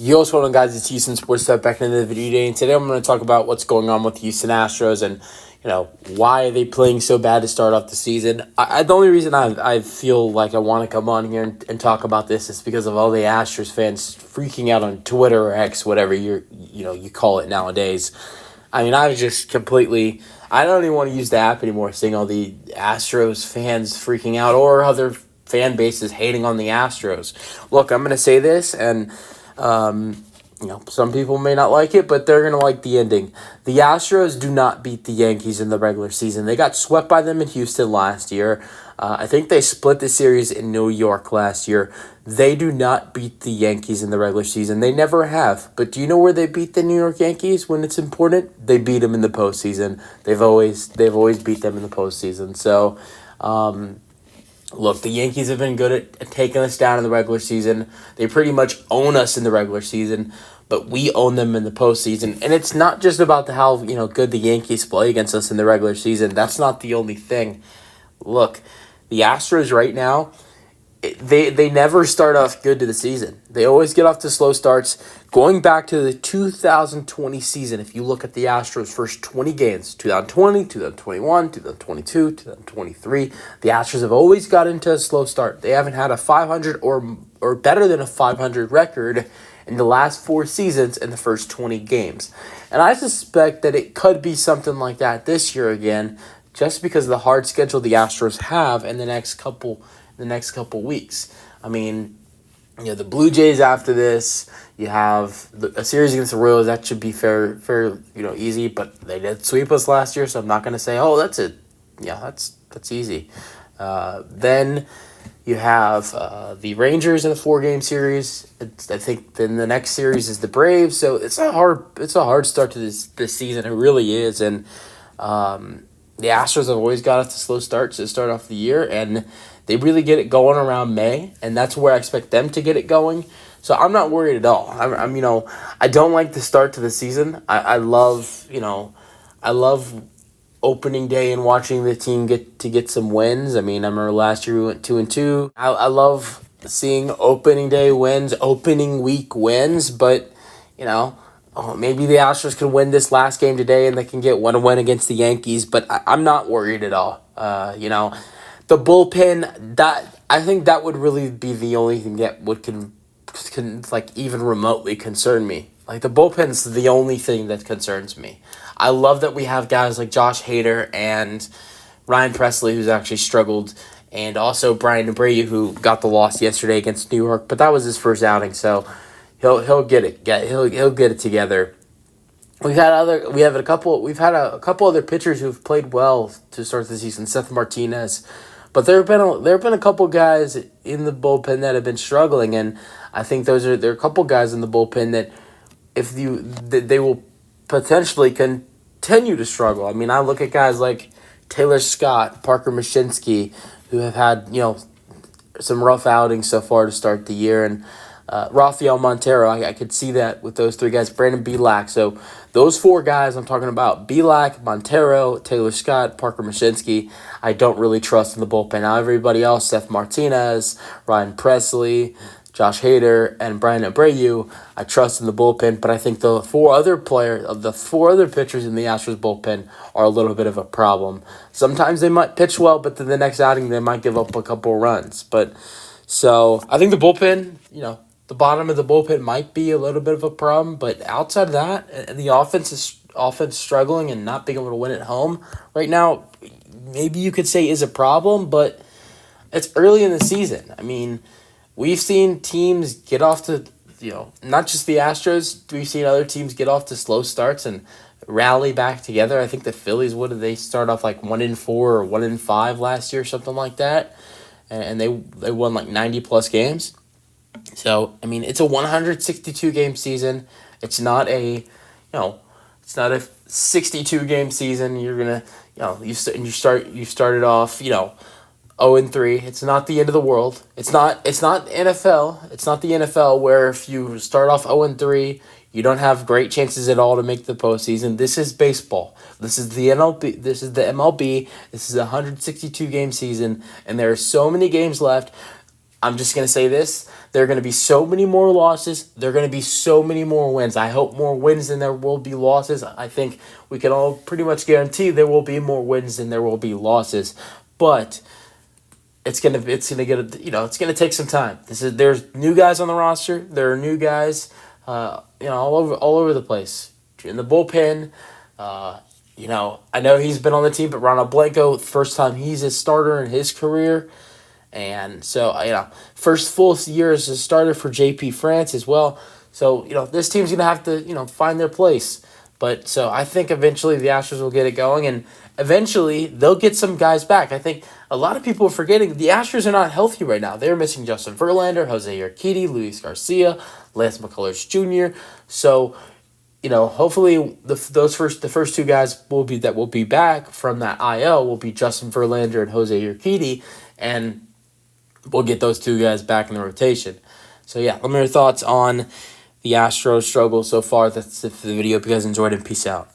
Yo, what's going on, guys? It's Houston Sports Stuff back into the video today, and today I'm going to talk about what's going on with the Houston Astros and, why are they playing so bad to start off the season. The only reason I feel like I want to come on here and talk about this is because of all the Astros fans freaking out on Twitter or X, whatever you call it nowadays. I mean, I was just completely... I don't even want to use the app anymore, seeing all the Astros fans freaking out or other fan bases hating on the Astros. Look, I'm going to say this, and... some people may not like it, but they're going to like the ending. The Astros do not beat the Yankees in the regular season. They got swept by them in Houston last year. I think they split the series in New York last year. They do not beat the Yankees in the regular season. They never have. But do you know where they beat the New York Yankees when it's important? They beat them in the postseason. They've always beat them in the postseason. So, look, the Yankees have been good at taking us down in the regular season. They pretty much own us in the regular season, but we own them in the postseason. And it's not just about how good the Yankees play against us in the regular season. That's not the only thing. Look, the Astros right now, they never start off good to the season. They always get off to slow starts. Going back to the 2020 season, if you look at the Astros' first 20 games, 2020, 2021, 2022, 2023, the Astros have always got into a slow start. They haven't had a 500 or better than a 500 record in the last 4 seasons in the first 20 games. And I suspect that it could be something like that this year again, just because of the hard schedule the Astros have in the next couple weeks. I mean, the Blue Jays after this. You have a series against the Royals. That should be fair, easy. But they did sweep us last year, so I'm not going to say, oh, that's it. Yeah, that's easy. Then you have the Rangers in a 4-game series. I think then the next series is the Braves. So it's a hard start to this season. It really is. And the Astros have always got off to slow starts to start off the year, and they really get it going around May, and that's where I expect them to get it going. So I'm not worried at all. I don't like the start to the season. I love opening day and watching the team get some wins. I mean, I remember last year we went 2-2. I love seeing opening day wins, opening week wins, but maybe the Astros can win this last game today and they can get one win against the Yankees, but I'm not worried at all. The bullpen, I think that would really be the only thing that can even remotely concern me. Like, the bullpen's the only thing that concerns me. I love that we have guys like Josh Hader and Ryan Presley, who's actually struggled, and also Brian Abreu, who got the loss yesterday against New York, but that was his first outing, so he'll get it. He'll get it together. We've had a couple other pitchers who've played well to start the season. Seth Martinez. But there have been a couple guys in the bullpen that have been struggling, and I think there are a couple guys in the bullpen that they will potentially continue to struggle. I mean, I look at guys like Taylor Scott, Parker Mashinsky, who have had some rough outings so far to start the year, and Rafael Montero. I could see that with those 3 guys. Brandon Bielak. So those 4 guys I'm talking about, Bielak, Montero, Taylor Scott, Parker Mashinsky, I don't really trust in the bullpen. Now everybody else, Seth Martinez, Ryan Presley, Josh Hader, and Brian Abreu, I trust in the bullpen, but I think the 4 other pitchers in the Astros bullpen are a little bit of a problem. Sometimes they might pitch well, but then the next outing they might give up a couple runs. So I think the bullpen, the bottom of the bullpen might be a little bit of a problem, but outside of that, the offense struggling and not being able to win at home right now, maybe you could say is a problem, but it's early in the season. I mean, we've seen teams get off to, not just the Astros, we've seen other teams get off to slow starts and rally back together. I think the Phillies, what did they start off like 1-4 or 1-5 last year, something like that, and they won like 90+ games. So, I mean, it's a 162-game season. It's not a 62-game season. You're gonna, you started off, 0-3. It's not the end of the world. It's not NFL. It's not the NFL where if you start off 0-3, you don't have great chances at all to make the postseason. This is baseball. This is the MLB. This is the MLB. This is a 162-game season, and there are so many games left. I'm just going to say this. There are going to be so many more losses. There are going to be so many more wins. I hope more wins than there will be losses. I think we can all pretty much guarantee there will be more wins than there will be losses. But it's gonna take some time. There's new guys on the roster. There are new guys, all over the place in the bullpen. I know he's been on the team, but Ronald Blanco, first time he's a starter in his career. And so, first full year as a starter for JP France as well. So, this team's going to have to, find their place. But so I think eventually the Astros will get it going, and eventually they'll get some guys back. I think a lot of people are forgetting the Astros are not healthy right now. They're missing Justin Verlander, Jose Urquidy, Luis Garcia, Lance McCullers Jr. So, hopefully the first two guys will be back from that IL will be Justin Verlander and Jose Urquidy, and we'll get those two guys back in the rotation. So, yeah, let me know your thoughts on the Astros struggle so far. That's it for the video. If you guys enjoyed it, peace out.